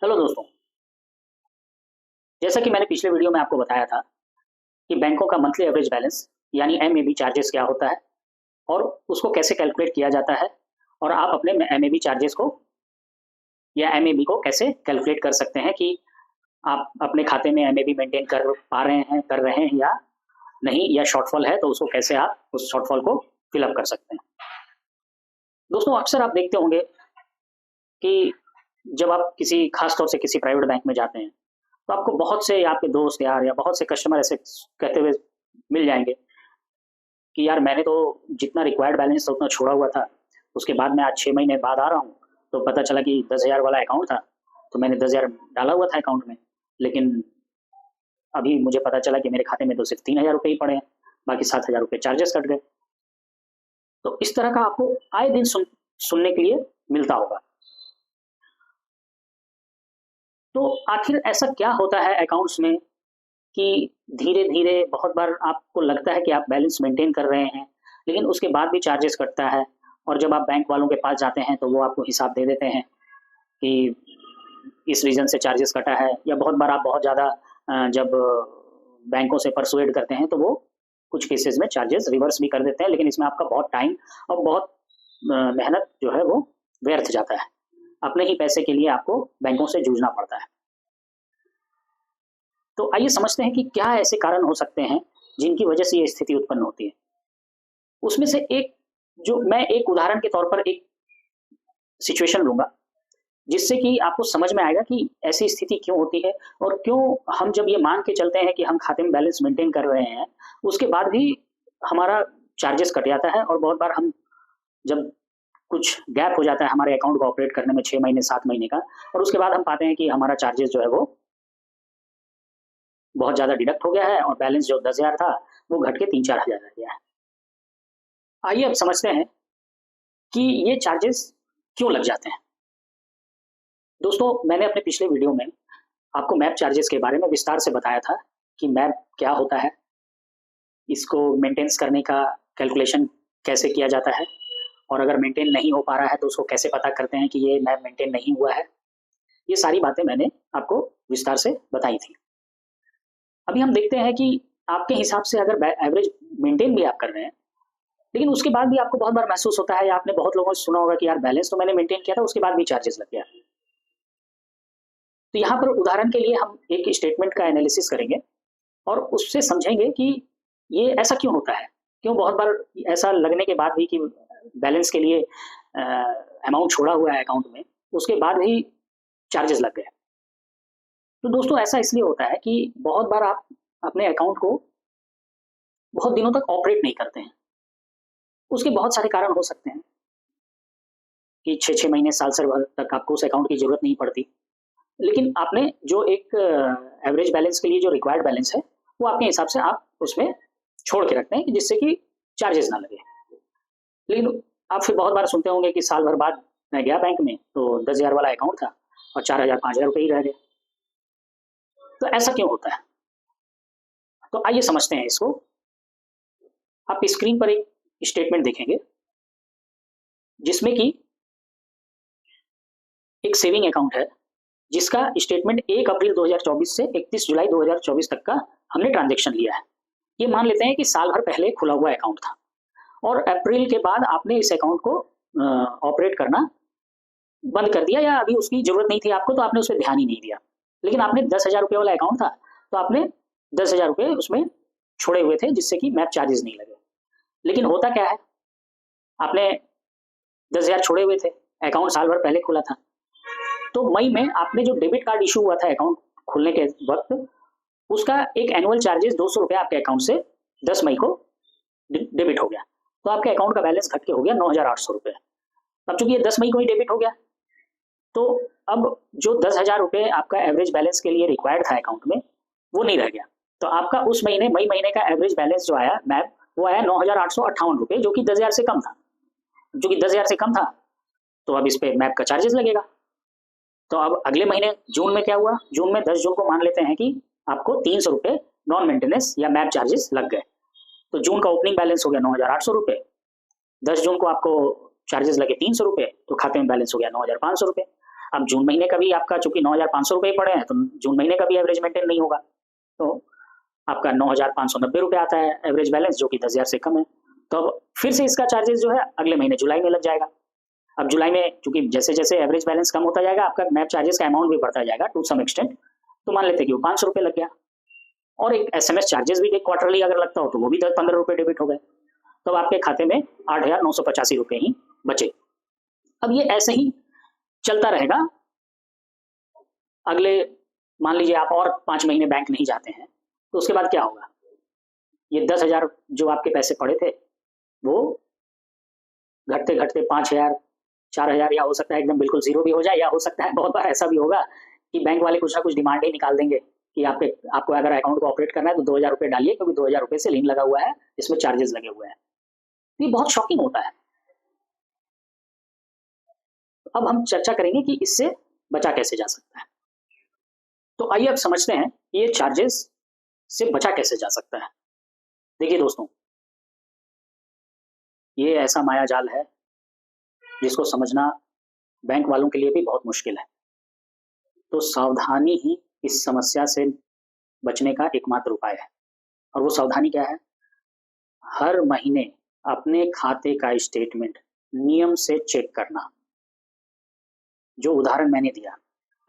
Hello दोस्तों। जैसा कि मैंने पिछले वीडियो में आपको बताया था कि बैंकों का मंथली एवरेज बैलेंस यानी एमएबी चार्जेस क्या होता है और उसको कैसे कैलकुलेट किया जाता है और आप अपने एमएबी चार्जेस को या एमएबी को कैसे कैलकुलेट कर सकते हैं कि आप अपने खाते में एमएबी मेंटेन कर रहे हैं या नहीं, या शॉर्टफॉल है तो उसको कैसे आप उस शॉर्टफॉल को फिल अप कर सकते हैं। दोस्तों, अक्सर आप देखते होंगे कि जब आप किसी खास तौर से किसी प्राइवेट बैंक में जाते हैं तो आपको बहुत से आपके दोस्त यार या बहुत से कस्टमर ऐसे कहते हुए मिल जाएँगे कि यार मैंने तो जितना रिक्वायर्ड बैलेंस था उतना छोड़ा हुआ था। उसके बाद मैं आज 6 महीने बाद आ रहा हूँ, तो पता चला कि 10,000 वाला अकाउंट था, तो मैंने 10,000 डाला हुआ था अकाउंट में। लेकिन अभी मुझे पता चला कि मेरे खाते में तो सिर्फ़ 3,000 रुपए ही पड़े हैं, बाकी 7,000 रुपए चार्जेस कट गए। तो इस तरह का आपको आए दिन सुनने के लिए मिलता होगा। तो आखिर ऐसा क्या होता है अकाउंट्स में कि धीरे-धीरे बहुत बार आपको लगता है कि आप बैलेंस मेंटेन कर रहे हैं, लेकिन उसके बाद भी चार्जेस कटता है और जब आप बैंक वालों के पास जाते हैं, तो वो आपको हिसाब दे देते हैं कि इस रीज़न से चार्जेस कटा है, या बहुत बार आप बहुत ज़्यादा जब बैंकों से परसुएड करते हैं, तो वो कुछ केसेज़ में चार्जेस रिवर्स भी कर देते हैं, लेकिन इसमें आपका बहुत टाइम और बहुत मेहनत जो है वो व्यर्थ जाता है। अपने ही पैसे के लिए आपको बैंकों से जूझना पड़ता है। तो आइए समझते हैं कि क्या ऐसे कारण हो सकते हैं जिनकी वजह से ये स्थिति उत्पन्न होती है। उसमें से एक जो मैं एक उदाहरण के तौर पर एक सिचुएशन लूँगा, जिससे कि आपको समझ में आएगा कि ऐसी स्थिति क्यों होती है और क्यों हम जब ये मान के चलते हैं कि हम खाते में बैलेंस मेंटेन कर रहे हैं, उसके बाद भी हमारा चार्जेस कट जाता है और बहुत बार हम जब कुछ गैप हो जाता है हमारे अकाउंट को ऑपरेट करने में 6 महीने 7 महीने का, और उसके बाद हम पाते हैं कि हमारा चार्जेस जो है वो बहुत ज़्यादा डिडक्ट हो गया है और बैलेंस जो 10,000 था, वो घट के 3-4 हज़ार रह गया है। आइए अब समझते हैं कि ये चार्जेस क्यों लग जाते हैं। दोस्तों, मैंने अपने पिछले वीडियो में आपको मैप चार्जेस के बारे में विस्तार से बताया था कि मैप क्या होता है, इसको मेंटेनेंस करने का कैलकुलेशन कैसे किया जाता है, और अगर मेंटेन नहीं हो पा रहा है तो उसको कैसे पता करते हैं कि ये मैप मेंटेन नहीं हुआ है। ये सारी बातें मैंने आपको विस्तार से बताई थी। अभी हम देखते हैं कि आपके हिसाब से अगर एवरेज मेंटेन भी आप कर रहे हैं, लेकिन उसके बाद भी आपको बहुत बार महसूस होता है या आपने बहुत लोगों से सुना होगा कि यार बैलेंस तो मैंने मेंटेन किया था, उसके बाद भी चार्जेस लग गया। तो यहाँ पर उदाहरण के लिए हम एक स्टेटमेंट का एनालिसिस करेंगे और उससे समझेंगे कि ये ऐसा क्यों होता है। क्यों बहुत बार ऐसा लगने के बाद भी कि बैलेंस के लिए अमाउंट छोड़ा हुआ है अकाउंट में, उसके बाद भी चार्जेस लग गए। तो दोस्तों, ऐसा इसलिए होता है कि बहुत बार आप अपने अकाउंट को बहुत दिनों तक ऑपरेट नहीं करते हैं। उसके बहुत सारे कारण हो सकते हैं कि 6-6 महीने, साल भर तक आपको उस अकाउंट की ज़रूरत नहीं पड़ती। लेकिन आपने जो एक एवरेज बैलेंस के लिए जो रिक्वायर्ड बैलेंस है, वो आपके हिसाब से आप उसमें छोड़ के रखते हैं कि जिससे कि चार्जेस ना लगे। लेकिन आप फिर बहुत बार सुनते होंगे कि साल भर बाद मैं गया बैंक में तो 10,000 वाला अकाउंट था और 4,000 5,000 रुपए ही रह गए। तो ऐसा क्यों होता है? तो आइए समझते हैं इसको। आप स्क्रीन पर एक स्टेटमेंट देखेंगे जिसमें कि एक सेविंग अकाउंट है, जिसका स्टेटमेंट 1 अप्रैल 2024 से 31 जुलाई 2024 तक का हमने ट्रांज़ैक्शन लिया है। ये मान लेते हैं कि साल भर पहले खुला हुआ अकाउंट था और अप्रैल के बाद आपने इस अकाउंट को ऑपरेट करना बंद कर दिया, या अभी उसकी ज़रूरत नहीं थी आपको तो आपने उस पे ध्यान ही नहीं दिया। लेकिन आपने 10,000 रुपए वाला अकाउंट था, तो आपने 10,000 रुपए उसमें छोड़े हुए थे जिससे कि मैप चार्जेस नहीं लगे। लेकिन होता क्या है, आपने 10,000 छोड़े हुए थे, अकाउंट साल भर पहले खुला था। तो मई में आपने जो डेबिट कार्ड इश्यू हुआ था अकाउंट खुलने के वक़्त, उसका एक एनुअल चार्जेस ₹200 आपके अकाउंट से 10 मई को डेबिट हो गया। तो आपके अकाउंट का बैलेंस घट के हो गया ₹9,800। अब चूँकि ये 10 मई को ही डेबिट हो गया, तो अब जो 10,000 रुपए आपका एवरेज बैलेंस के लिए रिक्वायर्ड था अकाउंट में, वो नहीं रह गया। तो आपका उस महीने मई महीने का एवरेज बैलेंस जो आया मैप, वो आया ₹9,858, जो कि 10,000 से कम था। चूँकि 10,000 से कम था, तो अब इस पे मैप का चार्जेस लगेगा। तो अब अगले महीने जून में क्या हुआ? जून में 10 जून को मान लेते हैं कि आपको ₹300 नॉन मेंटेनेंस या मैप चार्जेस लग गए। तो जून का ओपनिंग बैलेंस हो गया ₹9,800। 10 जून को आपको चार्जेस लगे ₹300, तो खाते में बैलेंस हो गया ₹9,500। अब जून महीने का भी आपका चूंकि 9,500 रुपये पड़े हैं, तो जून महीने का भी एवरेज मेंटेन नहीं होगा, तो आपका 9,590 रुपये आता है एवरेज बैलेंस, जो कि 10,000 से कम है। तो अब फिर से इसका चार्जेस जो है अगले महीने जुलाई में लग जाएगा। अब जुलाई में चूंकि जैसे जैसे एवरेज बैलेंस कम होता जाएगा, आपका मैप चार्जेस का अमाउंट भी बढ़ता जाएगा टू सम एक्सटेंट। तो मान लेते हैं कि वो 500 रुपये लग गया, और एक SMS चार्जेस भी एक क्वार्टरली अगर लगता हो तो वो भी 10-15 रुपये डेबिट हो गए, तो आपके खाते में 8,985 रुपये ही बचे। अब ये ऐसे ही चलता रहेगा। अगले मान लीजिए आप और 5 महीने बैंक नहीं जाते हैं, तो उसके बाद क्या होगा? ये 10,000 जो आपके पैसे पड़े थे, वो घटते घटते 5,000, 4,000, या हो सकता है एकदम बिल्कुल जीरो भी हो जाए, या हो सकता है बहुत बार ऐसा भी होगा कि बैंक वाले कुछ ना कुछ डिमांड ही निकाल देंगे कि आपको अगर अकाउंट को ऑपरेट करना है तो 2,000 रुपये डालिए, क्योंकि 2,000 रुपये से लिंक लगा हुआ है, इसमें चार्जेस लगे हुए हैं। ये बहुत शॉकिंग होता है। अब हम चर्चा करेंगे कि इससे बचा कैसे जा सकता है। तो आइए अब समझते हैं ये चार्जेस से बचा कैसे जा सकता है। देखिए दोस्तों, ये ऐसा माया जाल है जिसको समझना बैंक वालों के लिए भी बहुत मुश्किल है। तो सावधानी ही इस समस्या से बचने का एकमात्र उपाय है। और वो सावधानी क्या है? हर महीने अपने खाते का स्टेटमेंट नियम से चेक करना। जो उदाहरण मैंने दिया,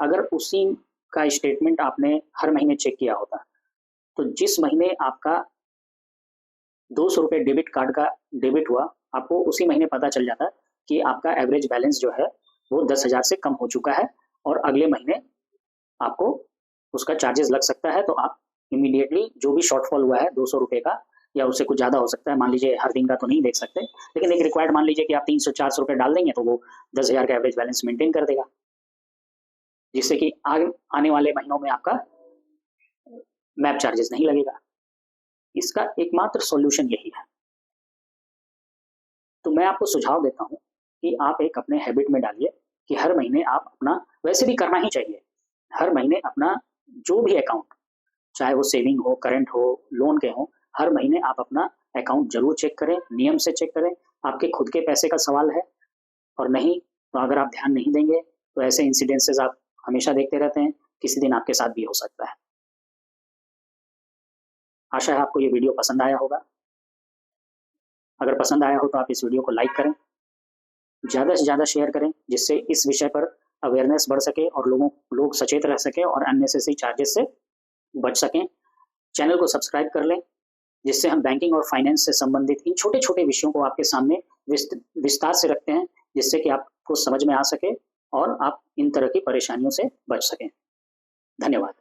अगर उसी का स्टेटमेंट आपने हर महीने चेक किया होता, तो जिस महीने आपका 200 रुपये डेबिट कार्ड का डेबिट हुआ, आपको उसी महीने पता चल जाता कि आपका एवरेज बैलेंस जो है वो 10,000 से कम हो चुका है, और अगले महीने आपको उसका चार्जेस लग सकता है। तो आप इमीडिएटली जो भी शॉर्टफॉल हुआ है 200 रुपये का, या उससे कुछ ज़्यादा हो सकता है, मान लीजिए हर दिन का तो नहीं देख सकते, लेकिन एक रिक्वायर्ड मान लीजिए कि आप 300-400 रुपये डाल देंगे, तो वो 10,000 का एवरेज बैलेंस मेंटेन कर देगा, जिससे कि आने वाले महीनों में आपका मैप चार्जेस नहीं लगेगा। इसका एकमात्र सॉल्यूशन यही है। तो मैं आपको सुझाव देता हूँ कि आप एक अपने हैबिट में डालिए कि हर महीने आप अपना, वैसे भी करना ही चाहिए, हर महीने अपना जो भी अकाउंट, चाहे वो सेविंग हो, करंट हो, लोन के हो, हर महीने आप अपना अकाउंट जरूर चेक करें, नियम से चेक करें। आपके खुद के पैसे का सवाल है, और नहीं तो अगर आप ध्यान नहीं देंगे तो ऐसे इंसिडेंसेस आप हमेशा देखते रहते हैं, किसी दिन आपके साथ भी हो सकता है। आशा है आपको ये वीडियो पसंद आया होगा। अगर पसंद आया हो तो आप इस वीडियो को लाइक करें, ज़्यादा से ज़्यादा शेयर करें, जिससे इस विषय पर अवेयरनेस बढ़ सके और लोग सचेत रह सकें और अननेसेसरी चार्जेस से बच सकें। चैनल को सब्सक्राइब कर लें, जिससे हम बैंकिंग और फाइनेंस से संबंधित इन छोटे-छोटे विषयों को आपके सामने विस्तार से रखते हैं, जिससे कि आपको समझ में आ सके और आप इन तरह की परेशानियों से बच सकें। धन्यवाद।